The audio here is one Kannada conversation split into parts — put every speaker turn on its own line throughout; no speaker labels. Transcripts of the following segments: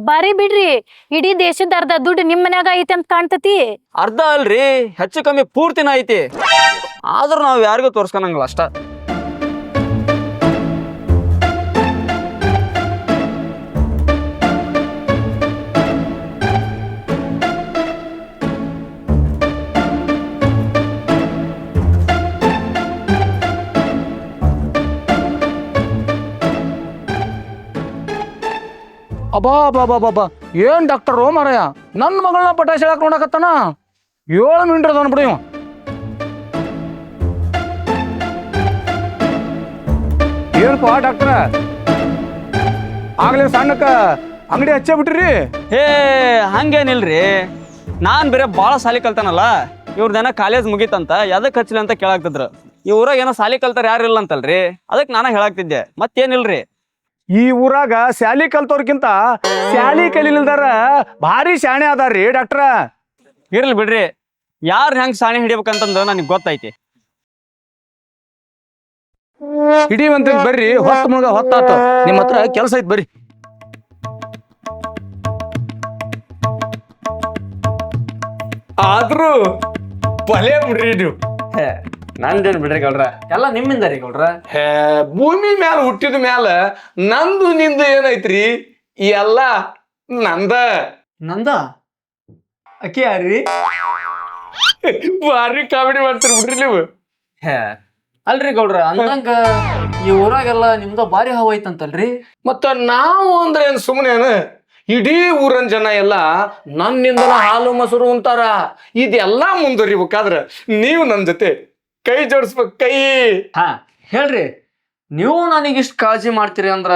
ಬಾರಿ ಬಿಡ್ರಿ. ಇಡೀ ದೇಶದ ಅರ್ಧ ದುಡ್ಡು ನಿಮ್ ಮನ್ಯಾಗ ಐತಿ ಅಂತ ಕಾಣ್ತತಿ.
ಅರ್ಧ ಅಲ್ರಿ, ಹೆಚ್ಚು ಕಮ್ಮಿ ಪೂರ್ತಿನ ಐತಿ. ಆದ್ರೂ ನಾವ್ ಯಾರಿಗೂ ತೋರ್ಸ್ಕೊಳಂಗಿಲ್ಲ ಅಷ್ಟ.
ಅಬಾ ಬಾ ಬಾ ಬಾ ಬಾ ಏನ್ ಡಾಕ್ಟರ್ ಓ ಮಾರಾಯ, ನನ್ನ ಮಗಳನ್ನ ಪಟಾಶ್ ಹೇಳಕ್ ನೋಡಕತ್ತಾನ. 7 ಮಿನಿಟ್ ಅದ ಬಿಡಿ ಇವ. ಏನಪ್ಪ ಡಾಕ್ಟ್ರ, ಆಗ್ಲೇ ಸಣ್ಣಕ್ಕ ಅಂಗಡಿ ಹಚ್ಚೇ ಬಿಟ್ರಿ?
ಹೇ ಹಂಗೇನಿಲ್ರಿ, ನಾನ್ ಬೇರೆ ಬಾಳ ಸಾಲಿ ಕಲ್ತಾನಲ್ಲ. ಇವ್ರದೇನ ಕಾಲೇಜ್ ಮುಗೀತಂತ ಎದಕ್ ಹಚ್ಚಲಿ ಅಂತ ಕೇಳಾಕ್ತಿದ್ರು. ಈ ಊರಾಗ ಏನೋ ಸಾಲಿ ಕಲ್ತಾರ ಯಾರು ಇಲ್ಲ ಅಂತಲ್ರಿ, ಅದಕ್ಕೆ ನಾನು ಹೇಳಾಕ್ತಿದ್ದೆ, ಮತ್ತೇನಿಲ್ರಿ.
ಈ ಊರಾಗ ಸ್ಯಾಲಿ ಕಲ್ತವ್ರಕ್ಕಿಂತ ಸ್ಯಾಲಿ ಕಲಿಲ್ದಾರ ಭಾರಿ ಶಾಣೆ ಅದಾರ್ರಿ ಡಾಕ್ಟ್ರ.
ಇರ್ಲಿ ಬಿಡ್ರಿ, ಯಾರು ಹೆಂಗ್ ಸಾಣಿ ಹಿಡಿಬೇಕಂತಂದು ನನಗೆ ಗೊತ್ತೈತಿ.
ಹಿಡಿವಂತ ಬರ್ರಿ, ಹೊತ್ತ ಮುಳುಗ ಹೊತ್ತಾತ. ನಿಮ್ಮ ಹತ್ರ ಕೆಲಸ ಐತ್ ಬರ್ರಿ. ಆದ್ರೂ ಬಲೆ ಬಿಡ್ರಿ ನೀವು.
ನಂದೇನ್ ಬಿಡ್ರಿ ಗೌಡ್ರ, ಎಲ್ಲ ನಿಮ್ಮಿಂದ ರೀ ಗೌಡ್ರ.
ಭೂಮಿ ಮ್ಯಾಲ ಹುಟ್ಟಿದ ಮ್ಯಾಲ ನಂದು ನಿಂದು ಏನೈತ್ರಿ, ಎಲ್ಲ ನಂದ.
ನಂದ ಅಕ್ಕಿ ಯಾರ್ರಿ?
ಭಾರಿ ಕಾಮಿಡಿ ಮಾಡ್ತೀರಿ ಬಿಡ್ರಿ ನೀವು.
ಅಲ್ರಿ ಗೌಡ್ರ, ಅಂದಂಗ ಈ ಊರಾಗೆಲ್ಲ ನಿಮ್ದ ಬಾರಿ ಹವ ಐತಂತಲ್ರಿ.
ಮತ್ತ ನಾವು ಅಂದ್ರೆ ಏನ್ ಸುಮ್ಮನೆ? ಇಡೀ ಊರನ್ ಜನ ಎಲ್ಲ ನನ್ನಿಂದನ ಹಾಲು ಮೊಸರು ಅಂತಾರ. ಇದೆಲ್ಲ ಮುಂದುವರಿಬೇಕಾದ್ರ ನೀವು ನನ್ನ ಜೊತೆ ಕೈ ಜೋಡಿಸ್ಬೇಕು, ಕೈ.
ಹಾ ಹೇಳ್ರಿ, ನೀವು ನನಗಿಷ್ಟು ಕಾಳಜಿ ಮಾಡ್ತೀರಿ ಅಂದ್ರ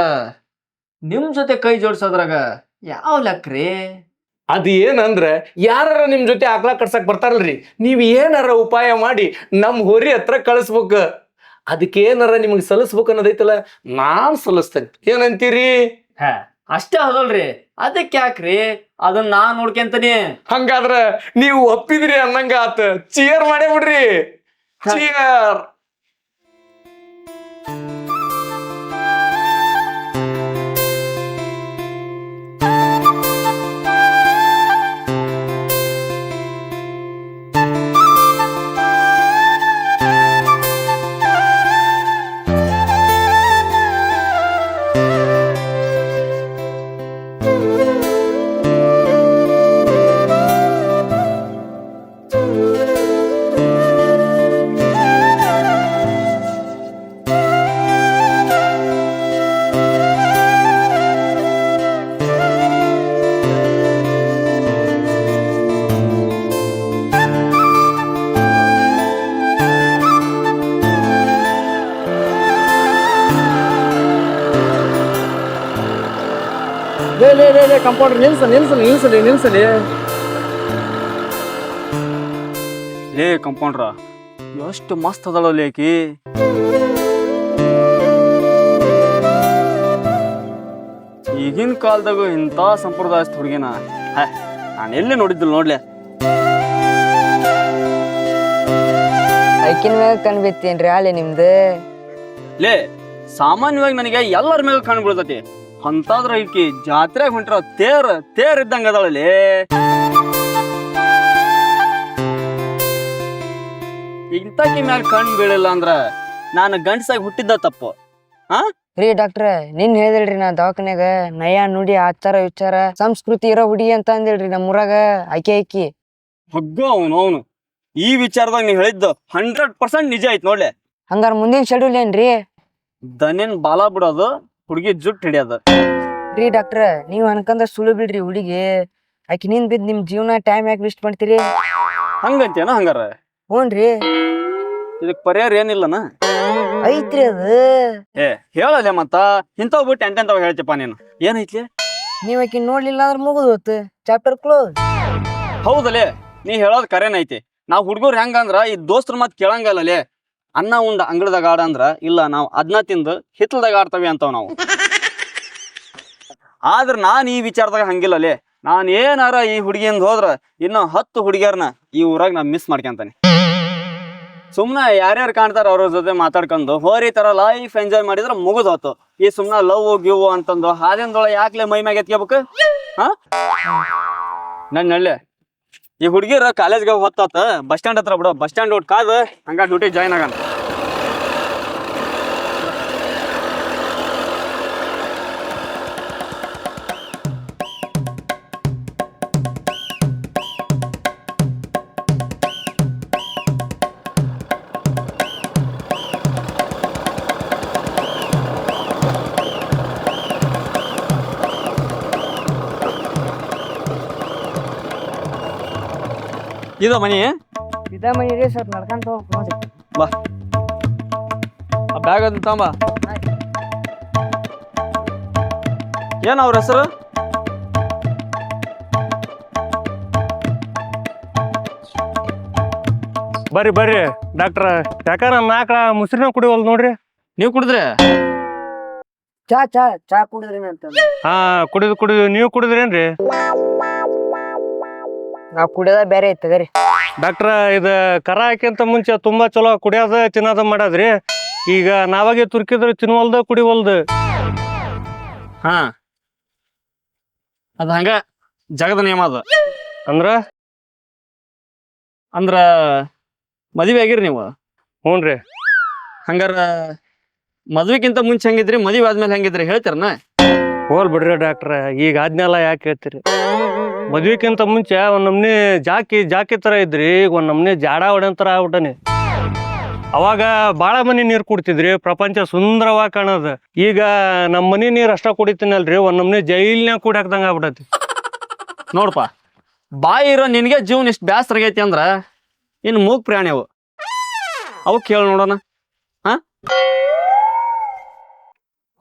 ನಿಮ್ ಜೊತೆ ಕೈ ಜೋಡ್ಸೋದ್ರಾಗ ಯಾವ ಲೆಕ್ಕ್ರಿ?
ಅದ ಏನಂದ್ರೆ, ಯಾರ ನಿಮ್ ಜೊತೆ ಆಕಳ ಕಟ್ಸಕ್ ಬರ್ತಾರಲ್ರಿ, ನೀವ್ ಏನಾರ ಉಪಾಯ ಮಾಡಿ ನಮ್ ಹೋರಿ ಹತ್ರ ಕಳಿಸ್ಬೇಕು. ಅದಕ್ಕೆ ಏನಾರ ನಿಮಗ್ ಸಲ್ಲಿಸ್ಬೇಕು ಅನ್ನೋದೈತಲ್ಲ, ನಾನ್ ಸಲ್ಲಿಸ್ತೇನೆ. ಏನಂತೀರಿ?
ಹಾ ಅಷ್ಟೇ ಹೌದಲ್ರಿ, ಅದಕ್ಕೆ ಯಾಕ್ರಿ, ಅದನ್ನ ನಾ ನೋಡ್ಕೊಂತೀನಿ.
ಹಂಗಾದ್ರ ನೀವು ಒಪ್ಪಿದ್ರಿ ಅನ್ನಂಗ ಆತ. ಚಿಯರ್ ಮಾಡೇ ಬಿಡ್ರಿ, ಚಿಯರ್. ಕಂಪೌಂಡರ್ ನಿಲ್ಸಲಿ.
ಲೇ ಕಂಪೌಂಡ್ರ, ಎಷ್ಟು ಮಸ್ತ್ ಅದಳ ಲೇಕಿ. ಈಗಿನ ಕಾಲದಾಗ ಇಂಥ ಸಂಪ್ರದಾಯಸ್ಥ ಹುಡುಗಿನ ನಾನು ಎಲ್ಲಿ ನೋಡಿದ್ದಿಲ್ಲ ನೋಡ್ಲೆ.
ಐಕಿನ ಮ್ಯಾಗ ಕಣ್ ಬಿತ್ತೇನ್ರಿ ಆಲೆ ನಿಮ್ದು?
ಲೇ ಸಾಮಾನ್ಯವಾಗಿ ನನಗೆ ಎಲ್ಲರ ಮ್ಯಾಗ ಕಣ್ ಬೀಳ್ತತಿ, ಅಂತಾದ್ರ ಈಕಿ ಜಾತ್ರೆಗೆ ಹೊಂಟ್ರ ತೇರ್ ಇದ್ದಂಗ ಅದಾಳಲ್ಲಿ. ಇಂತಕಿ ಮ್ಯಾಲ ಕಣ್ ಬೀಳಿಲ್ಲ ಅಂದ್ರ ನಾನು ಗಂಡಸಾಗಿ ಹುಟ್ಟಿದ್ದ ತಪ್ಪು.
ರೀ ಡಾಕ್ಟ್ರ, ನಿನ್ ಹೇಳಿದ್ರಿ ನಾ ದವಾಖಾನ್ಯಾಗ ನಯ ನುಡಿ ಆಚಾರ ವಿಚಾರ ಸಂಸ್ಕೃತಿ ಇರೋ ಹುಡುಗಿ ಅಂತ ಅಂದಿಲ್ರಿ ನಮ್ಮೂರಾಗ. ಆಕಿ
ಹಗ್ಗೋ ಅವನು ಈ ವಿಚಾರದಾಗ ನೀವ್ ಹೇಳಿದ್ದು 100% ನಿಜ ಐತ್ ನೋಡ್ಲೆ.
ಹಂಗಾರ ಮುಂದಿನ ಶೆಡ್ಯೂಲ್ ಏನ್ರಿ?
ದನಿನ್ ಬಾಲ ಬಿಡೋದು, ಹುಡುಗಿ ಜುಟ್ ಹಿಡಿಯೋದು.
ರೀ ಡಾಕ್ಟ್ರ, ನೀವ್ ಅನ್ಕಂದ್ರ ಸುಳ್ಳು ಬಿಡ್ರಿ ಹುಡುಗಿ. ಆಕಿ ನಿನ್ ಬಿದ್ ನಿಮ್ ಜೀವನ ಟೈಮ್ ಯಾಕೆ ವೇಸ್ಟ್ ಮಾಡ್ತೀರಿ?
ಹಂಗಂತೇನ? ಹಂಗಾರ
ಹ್ಞೂನ್ರಿ.
ಇದಕ್ ಪರಿಹಾರ ಏನಿಲ್ಲನ?
ಐತ್ರಿ ಅದು.
ಹೇಳಲ್ಲ ಮತ್ತ ಇಂಥವ್ ಬಿಟ್ಟು ಎಂತೆಂತವ್ ಹೇಳ್ತಿಪ್ಪ ನೀನು. ಏನೈತ್ಲಿ?
ನೀವ್ ಆಕಿ ನೋಡ್ಲಿಲ್ಲ ಅಂದ್ರ ಮುಗಿದು ಹೋತು, ಚಾಪ್ಟರ್ ಕ್ಲೋಸ್.
ಹೌದಲೇ, ನೀ ಹೇಳೋದ್ ಕರೇನೈತಿ. ನಾವ್ ಹುಡ್ಗರು ಹೆಂಗಂದ್ರ ಈ ದೋಸ್ತ್ರ ಮತ್ ಕೇಳಂಗಲ್ಲೇ. ಅನ್ನ ಉಂಡ ಅಂಗಡಿದಾಗ ಆಡ ಅಂದ್ರ ಇಲ್ಲ, ನಾವ್ ಅದನ್ನ ತಿಂದು ಹಿತ್ಲದಾಗ ಆಡ್ತವಿ ಅಂತವ್ ನಾವು. ಆದ್ರ ನಾನ್ ಈ ವಿಚಾರದಾಗ ಹಂಗಿಲ್ಲಲೇ. ನಾನ್ ಏನಾರ ಈ ಹುಡುಗಿಯಿಂದ ಹೋದ್ರ ಇನ್ನು 10 ಹುಡುಗಿಯರ್ನ ಈ ಊರಾಗ ನಾ ಮಿಸ್ ಮಾಡ್ಕೊಂತಾನೆ. ಸುಮ್ನ ಯಾರ್ಯಾರು ಕಾಣ್ತಾರ ಅವ್ರ ಜೊತೆ ಮಾತಾಡ್ಕೊಂಡು ಹೋರಿ ತರ ಲೈಫ್ ಎಂಜಾಯ್ ಮಾಡಿದ್ರ ಮುಗಿದ್ ಹೋತು. ಈ ಸುಮ್ನ ಲವ್ ಗಿವ್ ಅಂತಂದು ಹಾದಿಂದೊಳಗೆ ಯಾಕ್ಲೆ ಮೈ ಮ್ಯಾಗ ಎತ್ಕೋಬೇಕು? ಹಾ ನಳ್ಳೆ ಈ ಹುಡುಗಿರ ಕಾಲೇಜ್ಗೆ ಹೊತ್ತಾತ ಬಸ್ ಸ್ಟ್ಯಾಂಡ್ ಹತ್ರ ಬಿಡು. ಬಸ್ ಸ್ಟ್ಯಾಂಡ್ ಊಟ ಕಾದು ಹಂಗ ಡ್ಯೂಟಿ ಜಾಯ್ನ್ ಆಗೋಣ. ಇದು ಮನಿ
ಇದ ಮನಿ ರೀ, ಸ್ವಲ್ಪ ನಡ್ಕೊಂತ ಹೋಗ್ ನೋಡಿ.
ಬಾ ಆ ಬ್ಯಾಗ್ ಅಂತ ತಾಂಬ. ಏನ್ ಅವ್ರ ಹೆಸರು?
ಬರ್ರಿ ಬರ್ರಿ ಡಾಕ್ಟ್ರ, ಯಾಕ ನಮ್ಮ ಆಕಳ ಮುಸ್ರಿನ ಕುಡಿವಲ್ ನೋಡ್ರಿ.
ನೀವ್ ಕುಡಿದ್ರೆ?
ಚಾ ಚಾ ಚಾ ಕುಡಿದ್ರಿ ಅಂತ.
ಹಾ ಕುಡಿದು ನೀವು ಕುಡಿದ್ರೇನ್ರಿ?
ನಾವ್ ಕುಡಿಯೋದ ಬೇರೆ ಐತ್ ತಗರಿ.
ಡಾಕ್ಟ್ರ ಇದು ಕರ ಹಾಕಿಂತ ಮುಂಚೆ ತುಂಬಾ ಚಲೋ ಕುಡಿಯೋದ ತಿನ್ನೋದ ಮಾಡದ್ರಿ. ಈಗ ನಾವಾಗೆ ತುರ್ಕಿದ್ರೆ ತಿನ್ವಲ್ದ ಕುಡಿವಲ್ದು.
ಹಾ ಅದ ಹಂಗ ಜಗದ ನಿಯಮ ಅದ. ಅಂದ್ರ ಮದ್ವೆ ಆಗಿರಿ ನೀವು?
ಹ್ಞೂನ್ರಿ.
ಹಂಗಾರ ಮದ್ವಿಕ್ಕಿಂತ ಮುಂಚೆ ಹೆಂಗಿದ್ರಿ, ಮದ್ವೆ ಆದ್ಮೇಲೆ ಹೆಂಗಿದ್ರಿ ಹೇಳ್ತಾರನ?
ಹೋಲ್ ಬಿಡ್ರಿ ಡಾಕ್ಟ್ರ, ಈಗ ಆದ್ನೆಲ್ಲ ಯಾಕೆ ಹೇಳ್ತೀರಿ? ಮದ್ವಿಕ್ಕಿಂತ ಮುಂಚೆ ಒಂದ್ ನಮ್ನಿ ಜಾಕಿ ತರ ಇದ್ರಿ, ಈಗ ಒಂದ್ ನಮ್ನಿ ಜಾಡ ಹೊಡೆಂತರ ಆಗ್ಬಿಟ್ಟನಿ. ಅವಾಗ ಬಾಳ ಮನಿ ನೀರ್ ಕುಡ್ತಿದ್ರಿ, ಪ್ರಪಂಚ ಸುಂದರವಾಗಿ ಕಾಣೋದು. ಈಗ ನಮ್ಮ ಮನಿ ನೀರ್ ಅಷ್ಟ ಕುಡಿತೀನಲ್ರಿ, ಒಂದ್ ನಮ್ನಿ ಜೈಲ್ನ್ಯಾಗ ಕುಡಿಯಾಕ್ದಂಗ ಆಗ್ಬಿಟ್ಟತಿ.
ನೋಡಪ್ಪ, ಬಾಯಿ ಇರೋ ನಿನಗೆ ಜೀವನ ಇಷ್ಟು ಬ್ಯಾಸರ ಆಗೈತಿ ಅಂದ್ರ ಇನ್ನು ಮೂಗ್ ಪ್ರಾಣಿ ಅವು ಕೇಳ ನೋಡೋಣ. ಹಾ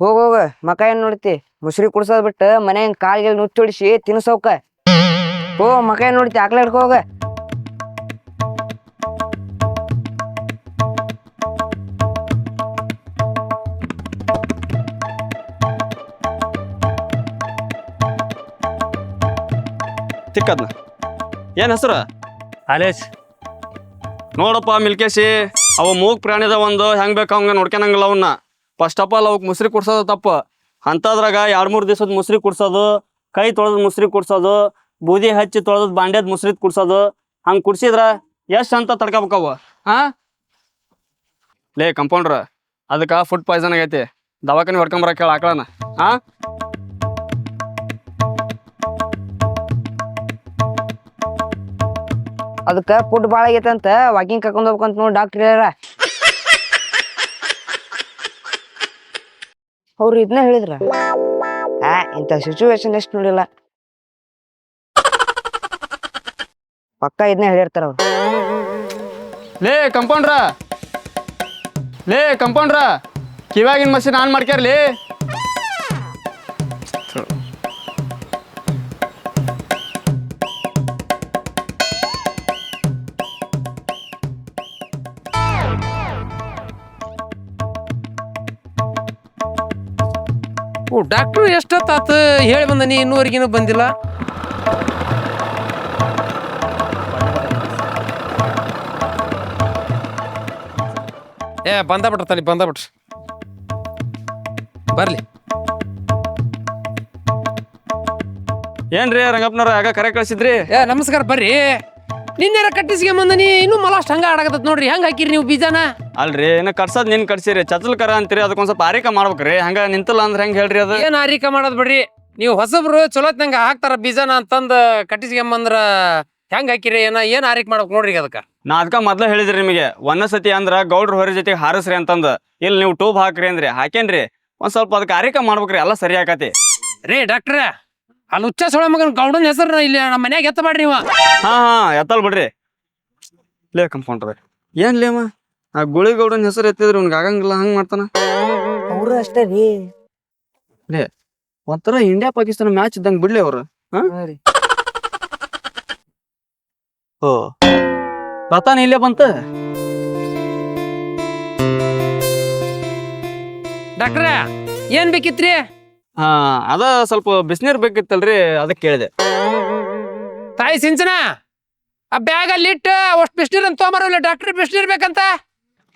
ಹೋಗ ಮಕ ಏನ್ ನೋಡ್ತಿ? ಮುಸ್ರಿ ಕುಡ್ಸೋದ್ ಬಿಟ್ಟು ಮನೆ ಕಾಲ್ಗೆ ನುಚ್ಚೊಡಿಸಿ ತಿನ್ಸೋಕ. ಓ ಮಕ ಏನ್ ನೋಡ್ತಿ? ಆಕ್ಳ ಹಿಡ್ಕೊ ಹೋಗ.
ತಿಕ್ಕದ್ನ ಏನ್ ಹೆಸರು?
ಅಲೇಶ್.
ನೋಡಪ್ಪ ಮಿಲ್ಕೇಶಿ, ಅವ ಮೂಗ್ ಪ್ರಾಣಿದ ಒಂದು ಹೆಂಗ್ ಬೇಕು ಹಂಗ ನೋಡ್ಕೊಳಂಗಿಲ್ಲ ಅವನ್ನ. ಫಸ್ಟ್ ಆಫ್ ಆಲ್ ಅವಕ್ ಮುಸ್ರಿ ಕುಡ್ಸೋದು ತಪ್ಪು. ಅಂತದ್ರಾಗ 2-3 ದಿವಸದ ಮುಸ್ರಿ ಕುಡ್ಸೋದು, ಕೈ ತೊಳೆದ್ ಮುಸ್ರಿ ಕುಡ್ಸೋದು, ಬೂದಿ ಹಚ್ಚಿ ತೊಳೆದ್ ಬಾಂಡ್ಯದ್ ಮುಸ್ರಿ ಕುಡ್ಸೋದು, ಹಂಗ್ ಕುಡ್ಸಿದ್ರ ಎಷ್ಟ್ ಅಂತ ತಡ್ಕೋಬೇಕವ? ಹಾ ಲೇ ಕಂಪೌಂಡ್ರ, ಅದಕ್ಕೆ ಫುಡ್ ಪಾಯ್ಸನ್ ಆಗೈತಿ, ದವಾಖಾನೆ ಹೊಡ್ಕೊಂಬರಕ್ಕೆ ಹೇಳ ಆಕಳನ. ಹಾ
ಅದಕ್ಕ ಫುಡ್ ಬಾಳ ಆಗೈತಂತ ವಾಕಿಂಗ್ ಕರ್ಕೊಂಡ್ ಹೋಗ್ಬೇಕಂತ ನೋಡಿ ಡಾಕ್ಟರ್ ಹೇಳ್ಯಾರ. ಅವ್ರು ಇದನ್ನ ಹೇಳಿದ್ರ? ಇಂಥ ಸಿಚುವೇಶನ್ ಎಷ್ಟು ನೋಡಿಲ್ಲ, ಪಕ್ಕ ಇದನ್ನ ಹೇಳಿರ್ತಾರ ಅವ್ರು.
ಲೇ ಕಂಪೌಂಡ್ರ, ಕಿವಾಗಿನ ಮಷಿನ್ ಆನ್ ಮಾಡ್ಕ್ಯಾರ್ಲಿ.
ಓ ಡಾಕ್ಟ್ರು ಎಷ್ಟೊತ್ತಾತು ಹೇಳಿ ಬಂದನಿ, ಇನ್ನೂವರೆಗಿನೂ ಬಂದಿಲ್ಲ. ಬಂದ ಬಿಟ್ರಿ ಬರ್ಲಿ.
ಏನ್ರಿ ರಂಗಪ್ಪನವ್ರ ಆಗ ಕರೆ ಕಳ್ಸಿದ್ರಿ?
ನಮಸ್ಕಾರ ಬರ್ರಿ. ನಿನ್ನೆರ ಕಟ್ಟಿಸ್ಗೆ ಬಂದನಿ, ಇನ್ನೂ ಮಲಾಸ್ಟ್ ಹಂಗ ಆಡಕತ್ತ ನೋಡ್ರಿ. ಹೆಂಗ್ ಹಾಕಿರಿ ನೀವು ಬೀಜನ?
ಅಲ್ರಿ ಇನ್ನ ಕಟ್ಸೋದ್ ನಿನ್ ಕಟ್ಸಿರಿ, ಚಚಲ್ ಕರ ಅಂತೀರಿ, ಅದಕ್ಕೊಂದ್ ಸ್ವಲ್ಪ ಆರಿಕ ಮಾಡ್ಬೇಕ್ರಿ. ಹಂಗ ನಿಂತಲ್ಲ ಅಂದ್ರೆ ಹೆಂಗ್ ಹೇಳ್ರಿ ಅದು?
ಏನ್ ಆರಿಕ ಮಾಡೋದ್ ಬಿಡ್ರಿ, ನೀವು ಹೊಸಬ್ರು ಚಲೋತ್ನಂಗ ಹಾಕ್ತಾರ ಬೀಜನ ಅಂತಂದ ಕಟ್ಟಿಸ್ಗೆ ಬಂದ್ರ ಹೆಂಗ್ ಹಾಕಿರಿ? ಏನ್ ಆರಿಕ್ ಮಾಡ್ಬೇಕು ನೋಡ್ರಿ ಅದಕ್ಕ.
ನಾ ಅದಕ್ಕ ಮೊದ್ಲ ಹೇಳಿದ್ರಿ ನಿಮಗೆ, ಒಂದಸತಿ ಅಂದ್ರ ಗೌಡ್ರ ಹೊರ ಜೊತೆಗೆ ಹಾರಸ್ರಿ ಅಂತಂದ. ಇಲ್ಲಿ ನೀವು ಟೂಬ್ ಹಾಕ್ರಿ ಅಂದ್ರಿ, ಹಾಕೇನ್ರಿ. ಒಂದ್ ಸ್ವಲ್ಪ ಅದಕ್ಕೆ ಆರಿಕ ಮಾಡ್ಬೇಕ್ರಿ, ಎಲ್ಲ ಸರಿ ಆಕತಿ.
ರೇ ಡಾಕ್ಟ್ರ, ಅಲ್ಲಿ ಹುಚ್ಚ ಸೊಳ ಮಗನ್ ಗೌಡನ್ ಹೆಸರು ಇಲ್ಲಿ ನಮ್ಮ ಮನ್ಯಾಗ ಎತ್ತ ಮಾಡ್ರಿ ನೀವು.
ಹಾ ಎತ್ತಲ್ ಬಿಡ್ರಿ. ಲೇ ಕಂಪೌಂಡ್ರ, ಏನ್ ಲೇಮ ಆ ಗುಳಿಗೌಡನ್ ಹೆಸರು ಎತ್ತಿದ್ರಿ ಅವ್ನಿಗೆ ಆಗಂಗಿಲ್ಲ, ಹಂಗ್ ಮಾಡ್ತಾನ.
ಅವ್ರು ಅಷ್ಟೇ ರೀ.
ಲೇ ಒಂಥರ ಇಂಡಿಯಾ ಪಾಕಿಸ್ತಾನ ಮ್ಯಾಚ್ ಇದ್ದಂಗ ಬಿಡ್ಲಿ ಅವ್ರು. ಓ ರತಾನ ಇಲ್ಲೇ ಬಂತ.
ಡಾಕ್ಟ್ರ ಏನ್ ಬೇಕಿತ್ರಿ?
ಹಾ ಅದ ಸ್ವಲ್ಪ ಬಿಸಿನೀರ್ ಬೇಕಿತ್ತಲ್ರಿ, ಅದಕ್ಕೆ ಕೇಳಿದೆ.
ತಾಯಿ ಸಿಂಚನ ಆ ಬ್ಯಾಗ್ ಅಲ್ಲಿ ಇಟ್ಟು ಅಷ್ಟು ಬಿಸ್ನೀರ್ ಅಂತ ತೊಗೊಂಬರಲ್ಲ ಡಾಕ್ಟರ್ ಬಿಸ್ನೀರ್ ಬೇಕಂತ.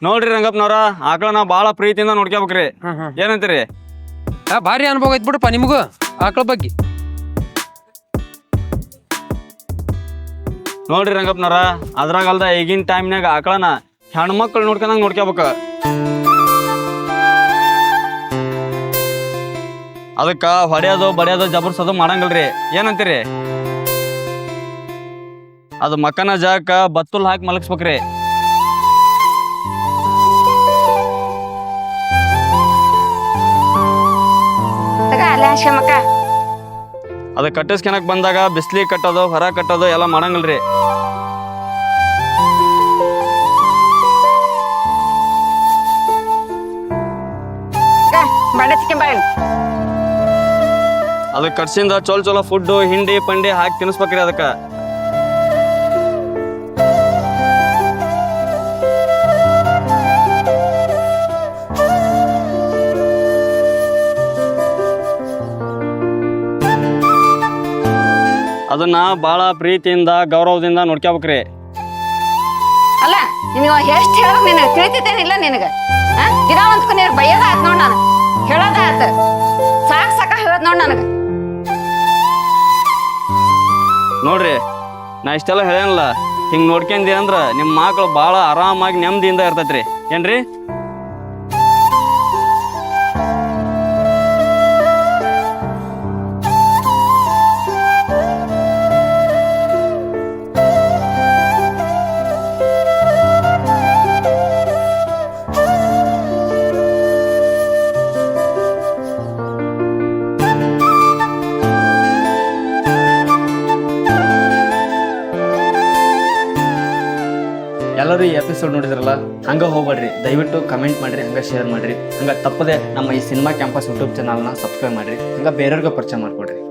ನೋಡ್ರಿ ರಂಗಪ್ಪನವ್ರ ಆಕಳ ನಾ ಬಾಳ ಪ್ರೀತಿಯಿಂದ ನೋಡ್ಕೋಬೇಕ್ರಿ. ಏನಂತೀರಿ?
ಭಾರಿ ಅನುಭವ ಐತ್ ಬಿಡಪ್ಪ ನಿಮಗೂ ಆಕಳ ಬಗ್ಗೆ.
ನೋಡ್ರಿ ರಂಗಪ್ಪನವ್ರ ಅದ್ರಾಗಲ್ದ ಈಗಿನ ಟೈಮ್ನಾಗ ಆಕಳನ ಹೆಣ್ಮಕ್ಳು ನೋಡ್ಕೊಂಡಂಗ್ ನೋಡ್ಕೋಬೇಕ. ಅದಕ್ಕ ಹೊಡೆಯೋದು ಬಡಿಯೋದು ಜಬರ್ಸೋದು ಮಾಡಂಗಿಲ್ರಿ. ಏನಂತೀರಿ? ಅದು ಮಕ್ಕನ ಜಾಗಕ್ಕ ಬತ್ತುಲ್ ಹಾಕಿ ಮಲಗಿಸ್ಬೇಕ್ರಿ. ಅದ ಕಟ್ಟಿಸ್ಕೊಳಕ್ ಬಂದಾಗ ಬಿಸ್ಲಿ ಕಟ್ಟೋದು ಹೊರ ಕಟ್ಟೋದು ಎಲ್ಲ ಮಾಡಂಗಿಲ್ರಿ. ಅದಕ್ಕೆ ಕಟ್ಸಿಂದ ಚಲೋ ಫುಡ್ ಹಿಂಡಿ ಪಂಡಿ ಹಾಕಿ ತಿನ್ನಿಸ್ಬೇಕ್ರಿ. ಅದಕ್ಕ ಅದನ್ನ ಬಾಳ ಪ್ರೀತಿಯಿಂದ ಗೌರವದಿಂದ ನೋಡ್ಕೋಬೇಕ್ರಿ.
ಅಲ್ಲ ನಿನಗ ಎಷ್ಟು ಹೇಳೋದು ನಿನಗೆ ತಿಳಿತೈತೇನಿಲ್ಲ ನಿನಗ? ದಿನ ಒಂದ್ಕು ನೀನು ಬೈಯೋದ ಆತ್ ನೋಡ್, ನಾನು ಹೇಳೋದ ಆತ ಸಾಕ ಹೇಳೋದ್ ನೋಡ್ ನನಗ.
ನೋಡ್ರಿ ನಾ ಇಷ್ಟೆಲ್ಲ ಹೇಳೇನಲ್ಲ, ಹಿಂಗ್ ನೋಡ್ಕೊಂಡಿ ಅಂದ್ರ ನಿಮ್ಮ ಮಕ್ಳು ಬಾಳ ಆರಾಮಾಗಿ ನೆಮ್ಮದಿಯಿಂದ ಇರ್ತೈತ್ರಿ. ಏನ್ರಿ? ಎಲ್ಲರೂ ಈ ಎಪಿಸೋಡ್ ನೋಡಿದ್ರಲ್ಲ, ಹಂಗೆ ಹೋಗ್ಬೇಡ್ರಿ. ದಯವಿಟ್ಟು ಕಮೆಂಟ್ ಮಾಡಿರಿ, ಹಂಗೆ ಶೇರ್ ಮಾಡಿರಿ. ಹಂಗೆ ತಪ್ಪದೆ ನಮ್ಮ ಈ ಸಿನಿಮಾ ಕ್ಯಾಂಪಸ್ ಯೂಟ್ಯೂಬ್ ಚಾನಲ್ನ ಸಬ್ಸ್ಕ್ರೈಬ್ ಮಾಡಿರಿ. ಹಂಗೆ ಬೇರೆಯವ್ರಿಗೆ ಪರಿಚಯ ಮಾಡಿಕೊಡ್ರಿ.